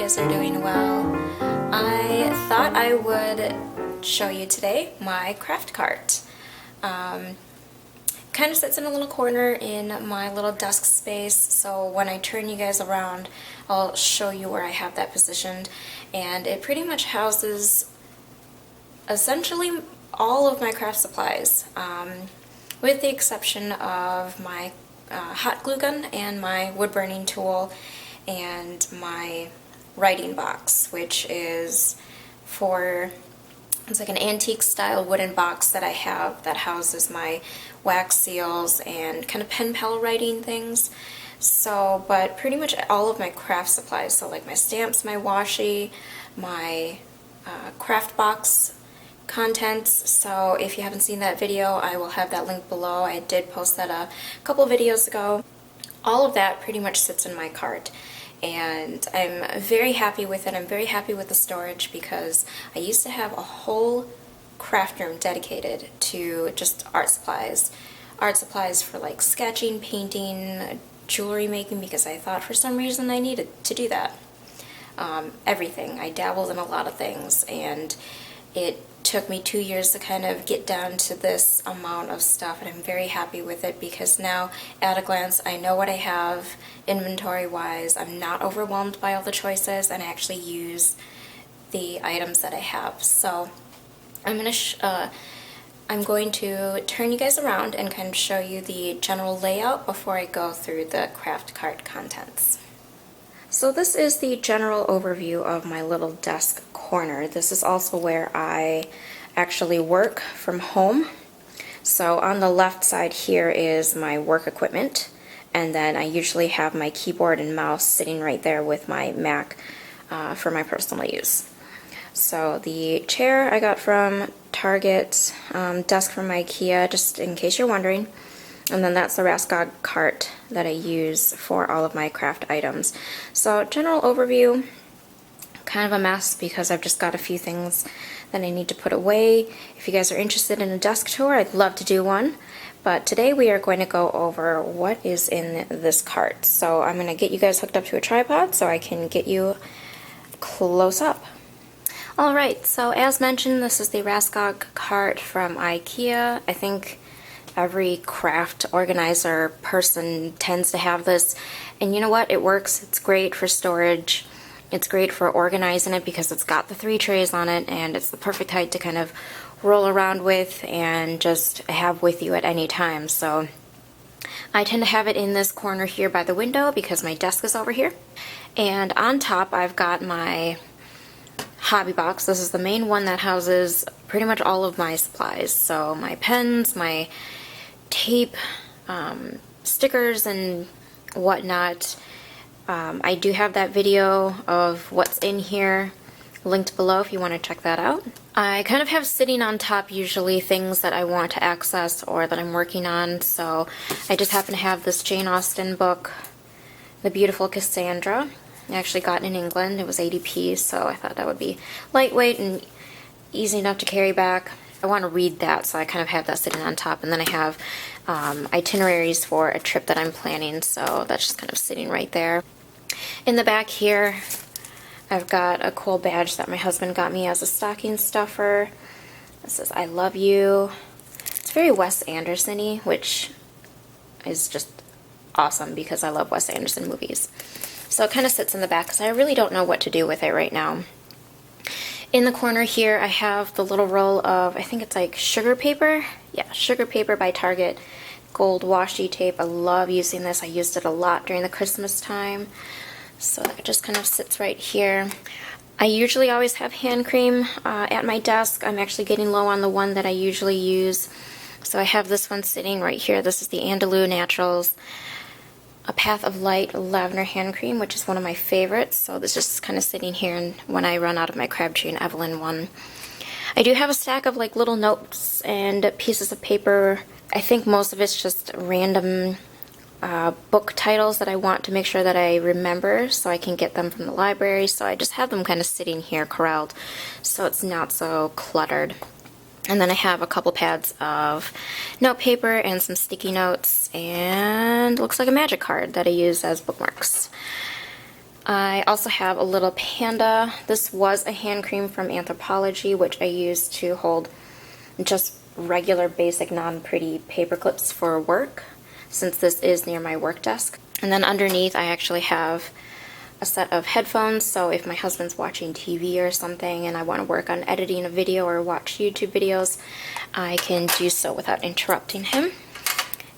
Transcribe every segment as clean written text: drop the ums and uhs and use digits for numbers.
guys are doing well. I thought I would show you today my craft cart. Kind of sits in a little corner in my little desk space, so when I turn you guys around, I'll show you where I have that positioned. And it pretty much houses essentially all of my craft supplies, with the exception of my hot glue gun and my wood burning tool and my writing box, which is it's like an antique style wooden box that I have that houses my wax seals and kind of pen pal writing things. So, but pretty much all of my craft supplies, so like my stamps, my washi, my craft box contents. So if you haven't seen that video, I will have that link below. I did post that a couple of videos ago. All of that pretty much sits in my cart, and I'm very happy with it. I'm very happy with the storage because I used to have a whole craft room dedicated to just art supplies for like sketching, painting, jewelry making, because I thought for some reason I needed to do that. Everything. I dabbled in a lot of things, and it took me 2 years to kind of get down to this amount of stuff, and I'm very happy with it because now at a glance I know what I have inventory wise. I'm not overwhelmed by all the choices, and I actually use the items that I have. So I'm going to turn you guys around and kind of show you the general layout before I go through the craft cart contents. So this is the general overview of my little desk corner. This is also where I actually work from home. So on the left side here is my work equipment, and then I usually have my keyboard and mouse sitting right there with my Mac for my personal use. So the chair I got from Target, desk from IKEA, just in case you're wondering. And then that's the Raskog cart that I use for all of my craft items. So general overview, kind of a mess because I've just got a few things that I need to put away. If you guys are interested in a desk tour, I'd love to do one. But today we are going to go over what is in this cart. So I'm going to get you guys hooked up to a tripod so I can get you close up. Alright, so as mentioned, this is the Raskog cart from IKEA. I think every craft organizer person tends to have this, and you know what, it works. It's great for storage, it's great for organizing it because it's got the 3 trays on it, and it's the perfect height to kind of roll around with and just have with you at any time. So I tend to have it in this corner here by the window because my desk is over here, and on top I've got my hobby box. This is the main one that houses pretty much all of my supplies, so my pens, my tape, stickers, and whatnot. I do have that video of what's in here linked below if you want to check that out. I kind of have sitting on top usually things that I want to access or that I'm working on, so I just happen to have this Jane Austen book, The Beautiful Cassandra. I actually got it in England. It was 80p, so I thought that would be lightweight and easy enough to carry back. I want to read that, so I kind of have that sitting on top, and then I have itineraries for a trip that I'm planning, so that's just kind of sitting right there. In the back here, I've got a cool badge that my husband got me as a stocking stuffer. It says, "I love you." It's very Wes Anderson-y, which is just awesome because I love Wes Anderson movies. So it kind of sits in the back because I really don't know what to do with it right now. In the corner here, I have the little roll of, I think it's like sugar paper. Yeah, sugar paper by Target. Gold washi tape. I love using this. I used it a lot during the Christmas time. So that just kind of sits right here. I usually always have hand cream at my desk. I'm actually getting low on the one that I usually use. So I have this one sitting right here. This is the Andalou Naturals A Path of Light Lavender Hand Cream, which is one of my favorites. So this is just kind of sitting here and when I run out of my Crabtree and Evelyn one. I do have a stack of like little notes and pieces of paper. I think most of it's just random book titles that I want to make sure that I remember so I can get them from the library. So I just have them kind of sitting here corralled so it's not so cluttered. And then I have a couple pads of note paper and some sticky notes, and looks like a magic card that I use as bookmarks. I also have a little panda. This was a hand cream from Anthropology, which I used to hold just regular basic non-pretty paper clips for work, since this is near my work desk. And then underneath I actually have a set of headphones, so if my husband's watching TV or something and I want to work on editing a video or watch YouTube videos, I can do so without interrupting him.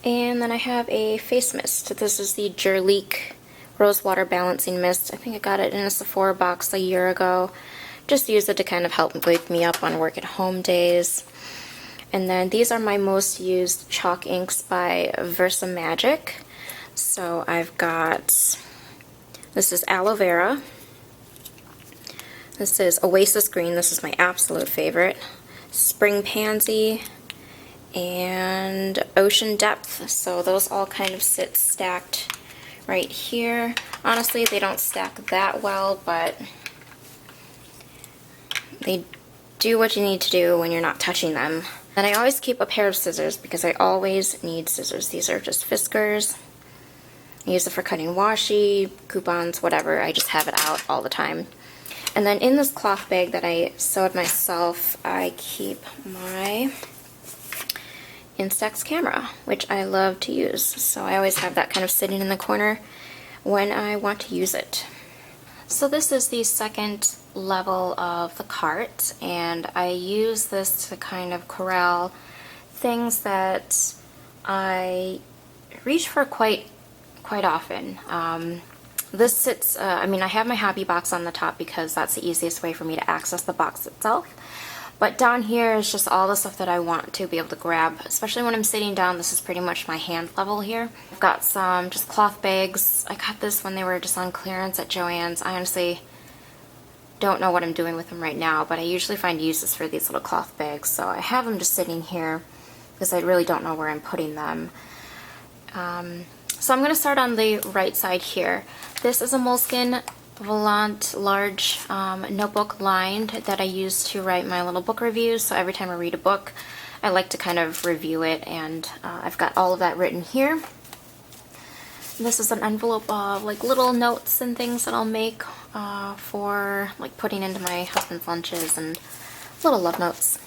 And then I have a face mist. This is the Jerleek Rose Water Balancing Mist. I think I got it in a Sephora box a year ago. Just use it to kind of help wake me up on work at home days. And then these are my most used chalk inks by Versa Magic. So I've got, this is Aloe Vera. This is Oasis Green. This is my absolute favorite. Spring Pansy and Ocean Depth. So those all kind of sit stacked right here. Honestly, they don't stack that well, but they do what you need to do when you're not touching them. And I always keep a pair of scissors because I always need scissors. These are just Fiskars. I use it for cutting washi, coupons, whatever. I just have it out all the time. And then in this cloth bag that I sewed myself, I keep my Instax camera, which I love to use. So I always have that kind of sitting in the corner when I want to use it. So this is the second level of the cart, and I use this to kind of corral things that I reach for quite often. This sits, I mean, I have my hobby box on the top because that's the easiest way for me to access the box itself. But down here is just all the stuff that I want to be able to grab, especially when I'm sitting down. This is pretty much my hand level here. I've got some just cloth bags. I got this when they were just on clearance at Joann's. I honestly don't know what I'm doing with them right now, but I usually find uses for these little cloth bags. So I have them just sitting here because I really don't know where I'm putting them. So I'm going to start on the right side here. This is a Moleskine Volant large notebook lined that I use to write my little book reviews. So every time I read a book, I like to kind of review it, and I've got all of that written here. This is an envelope of like little notes and things that I'll make for like putting into my husband's lunches and little love notes.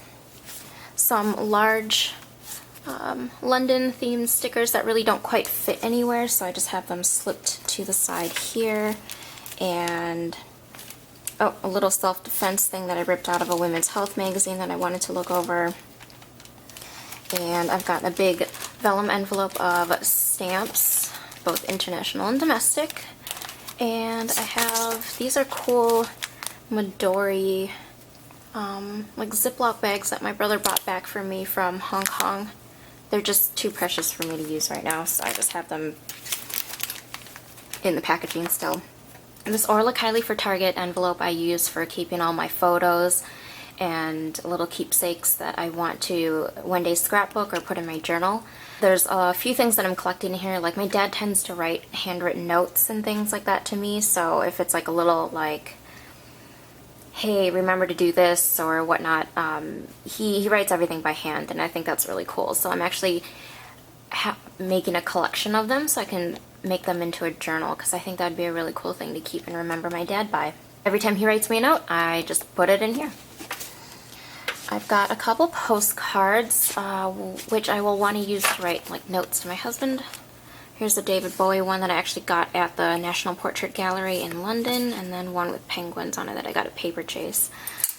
Some large London themed stickers that really don't quite fit anywhere, so I just have them slipped to the side here. And oh, a little self-defense thing that I ripped out of a women's health magazine that I wanted to look over. And I've got a big vellum envelope of stamps, both international and domestic. And I have, these are cool Midori like Ziploc bags that my brother brought back for me from Hong Kong. They're just too precious for me to use right now, so I just have them in the packaging still. This Orla Kylie for Target envelope I use for keeping all my photos and little keepsakes that I want to one day scrapbook or put in my journal. There's a few things that I'm collecting here, like my dad tends to write handwritten notes and things like that to me, so if it's like a little like, hey, remember to do this or whatnot, he writes everything by hand, and I think that's really cool. So I'm actually making a collection of them so I can make them into a journal, because I think that'd be a really cool thing to keep and remember my dad by. Every time he writes me a note, I just put it in here. I've got a couple postcards, which I will want to use to write like notes to my husband. Here's the David Bowie one that I actually got at the National Portrait Gallery in London, and then one with penguins on it that I got at Paper Chase.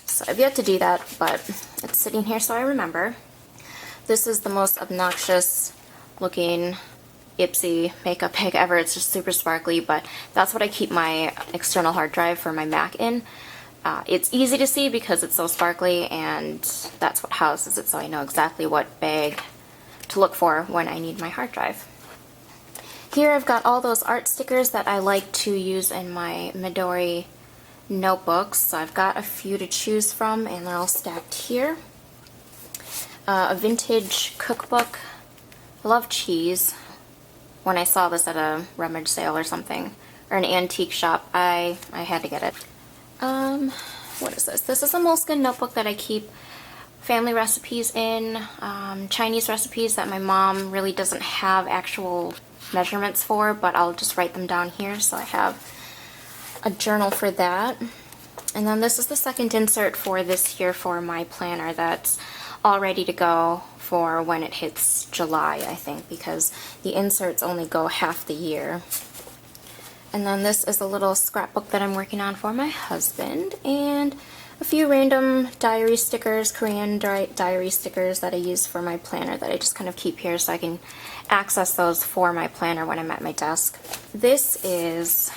So I've yet to do that, but it's sitting here so I remember. This is the most obnoxious looking Ipsy makeup bag ever. It's just super sparkly, but that's what I keep my external hard drive for my Mac in. It's easy to see because it's so sparkly, and that's what houses it, so I know exactly what bag to look for when I need my hard drive. Here I've got all those art stickers that I like to use in my Midori notebooks. So I've got a few to choose from, and they're all stacked here. A vintage cookbook. I love cheese. When I saw this at a rummage sale or something, or an antique shop, I had to get it. What is this? This is a Moleskine notebook that I keep family recipes in, Chinese recipes that my mom really doesn't have actual measurements for, but I'll just write them down here. So I have a journal for that. And then this is the second insert for this year for my planner that's all ready to go for when it hits July, I think, because the inserts only go half the year. And then this is a little scrapbook that I'm working on for my husband, and a few random diary stickers, Korean diary stickers that I use for my planner that I just kind of keep here so I can access those for my planner when I'm at my desk. This is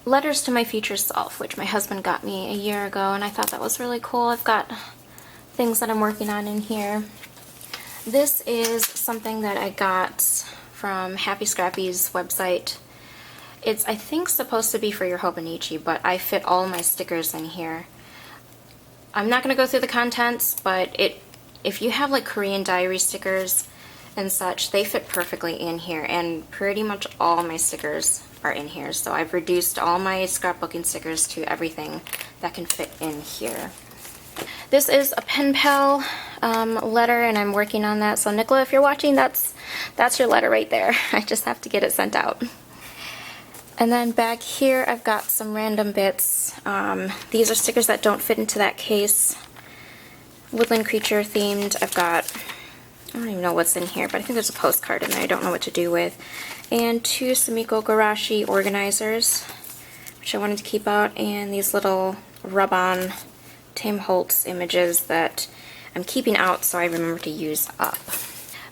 Letters to My Future Self, which my husband got me a year ago, and I thought that was really cool. I've got things that I'm working on in here. This is something that I got from Happy Scrappy's website. It's, I think, supposed to be for your Hobonichi, but I fit all my stickers in here. I'm not going to go through the contents, but if you have like Korean diary stickers and such, they fit perfectly in here, and pretty much all my stickers are in here. So I've reduced all my scrapbooking stickers to everything that can fit in here. This is a pen pal letter, and I'm working on that. So Nicola, if you're watching, that's your letter right there. I just have to get it sent out. And then back here I've got some random bits. These are stickers that don't fit into that case. Woodland creature themed. I've got, I don't even know what's in here, but I think there's a postcard in there I don't know what to do with. And 2 Sumiko Garashi organizers, which I wanted to keep out, and these little rub-on Tim Holtz images that I'm keeping out so I remember to use up.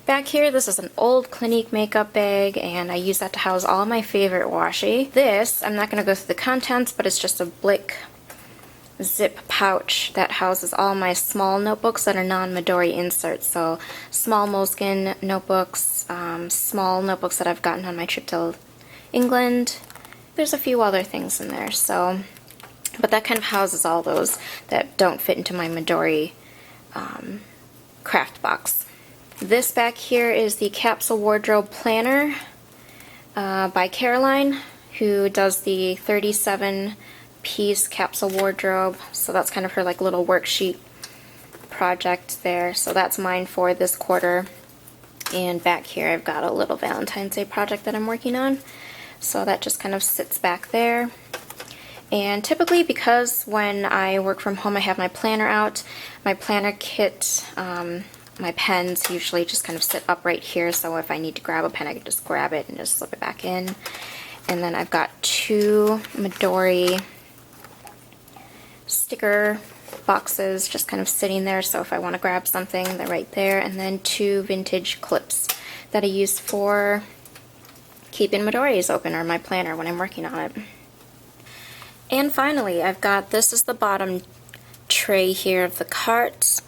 Back here, this is an old Clinique makeup bag, and I use that to house all my favorite washi. This, I'm not going to go through the contents, but it's just a Blick zip pouch that houses all my small notebooks that are non-Midori inserts. So small moleskin notebooks, small notebooks that I've gotten on my trip to England. There's a few other things in there, so, but that kind of houses all those that don't fit into my Midori craft box. This back here is the Capsule Wardrobe Planner by Caroline, who does the 37-piece capsule wardrobe. So that's kind of her like little worksheet project there. So that's mine for this quarter. And back here I've got a little Valentine's Day project that I'm working on. So that just kind of sits back there. And typically, because when I work from home I have my planner out, my planner kit, my pens usually just kind of sit up right here, so if I need to grab a pen I can just grab it and just slip it back in. And then I've got 2 Midori sticker boxes just kind of sitting there, so if I want to grab something, they're right there. And then 2 vintage clips that I use for keeping Midori's open, or my planner when I'm working on it. And finally, I've got, this is the bottom tray here of the cart.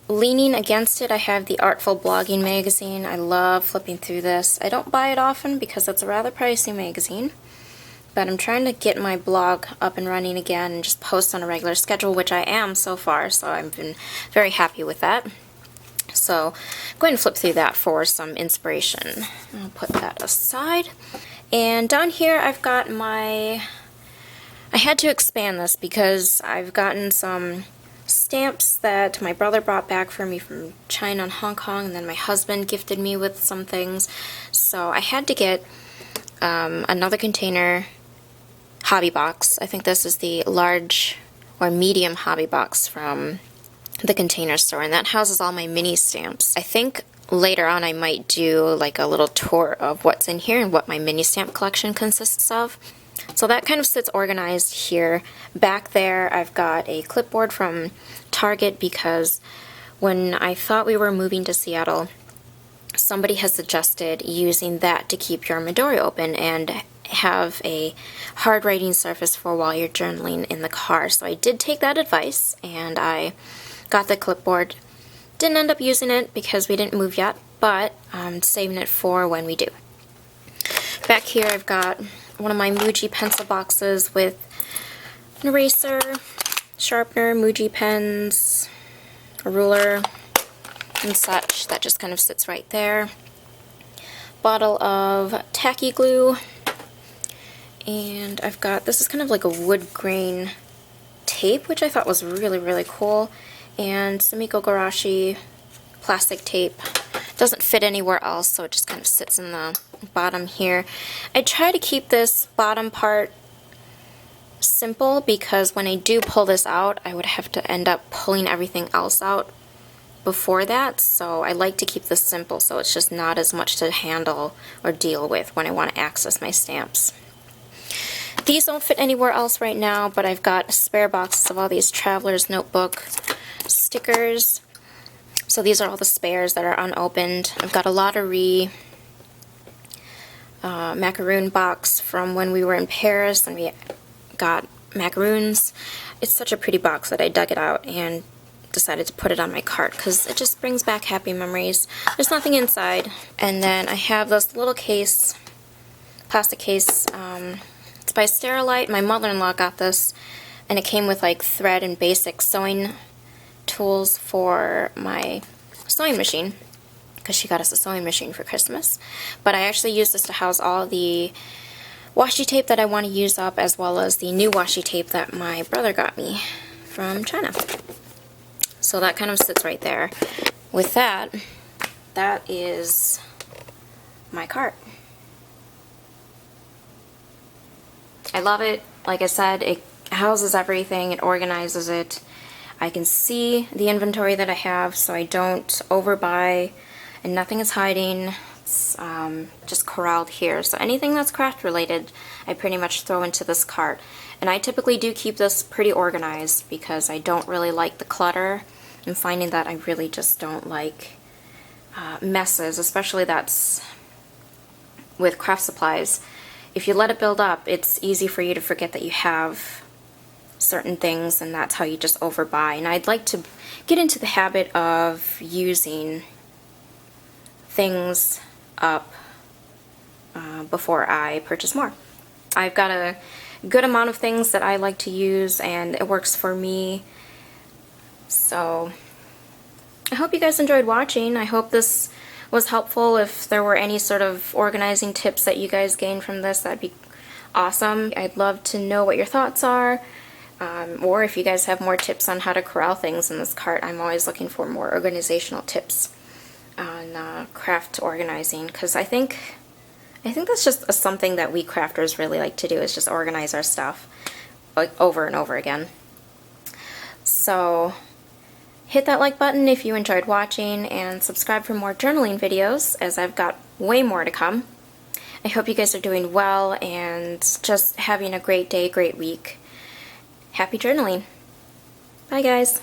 Leaning against it, I have the Artful Blogging magazine. I love flipping through this. I don't buy it often because it's a rather pricey magazine, but I'm trying to get my blog up and running again and just post on a regular schedule, which I am so far, so I've been very happy with that. So I'm going to flip through that for some inspiration. I'll put that aside. And down here I've got my, I had to expand this because I've gotten some stamps that my brother brought back for me from China and Hong Kong, and then my husband gifted me with some things. So I had to get another container hobby box. I think this is the large or medium hobby box from the Container Store, and that houses all my mini stamps. I think later on I might do like a little tour of what's in here and what my mini stamp collection consists of. So that kind of sits organized here. Back there I've got a clipboard from Target because when I thought we were moving to Seattle, somebody has suggested using that to keep your Midori open and have a hard writing surface for while you're journaling in the car. So I did take that advice and I got the clipboard. Didn't end up using it because we didn't move yet, but I'm saving it for when we do. Back here I've got one of my Muji pencil boxes with an eraser, sharpener, Muji pens, a ruler, and such. That just kind of sits right there. Bottle of tacky glue, and I've got, this is kind of like a wood grain tape, which I thought was really, really cool, and Sumiko Garashi plastic tape. Doesn't fit anywhere else, so it just kind of sits in the bottom here. I try to keep this bottom part simple because when I do pull this out, I would have to end up pulling everything else out before that, so I like to keep this simple so it's just not as much to handle or deal with when I want to access my stamps. These don't fit anywhere else right now, but I've got spare boxes of all these Traveler's Notebook stickers. So these are all the spares that are unopened. I've got a lottery macaroon box from when we were in Paris and we got macaroons. It's such a pretty box that I dug it out and decided to put it on my cart because it just brings back happy memories. There's nothing inside. And then I have this little case, plastic case. It's by Sterilite. My mother-in-law got this, and it came with like thread and basic sewing tools for my sewing machine because she got us a sewing machine for Christmas. But I actually use this to house all the washi tape that I want to use up, as well as the new washi tape that my brother got me from China. So that kind of sits right there. With that, that is my cart. I love it. Like I said, it houses everything, it organizes it. I can see the inventory that I have so I don't overbuy and nothing is hiding. It's just corralled here. So anything that's craft related, I pretty much throw into this cart. And I typically do keep this pretty organized because I don't really like the clutter. I'm finding that I really just don't like messes, especially that's with craft supplies. If you let it build up, it's easy for you to forget that you have certain things, and that's how you just overbuy. And I'd like to get into the habit of using things up before I purchase more. I've got a good amount of things that I like to use, and it works for me. So I hope you guys enjoyed watching. I hope this was helpful. If there were any sort of organizing tips that you guys gained from this, that'd be awesome. I'd love to know what your thoughts are, or if you guys have more tips on how to corral things in this cart. I'm always looking for more organizational tips on craft organizing, because I think that's just something that we crafters really like to do, is just organize our stuff like over and over again. So hit that like button if you enjoyed watching, and subscribe for more journaling videos, as I've got way more to come. I hope you guys are doing well and just having a great day, great week. Happy journaling. Bye guys.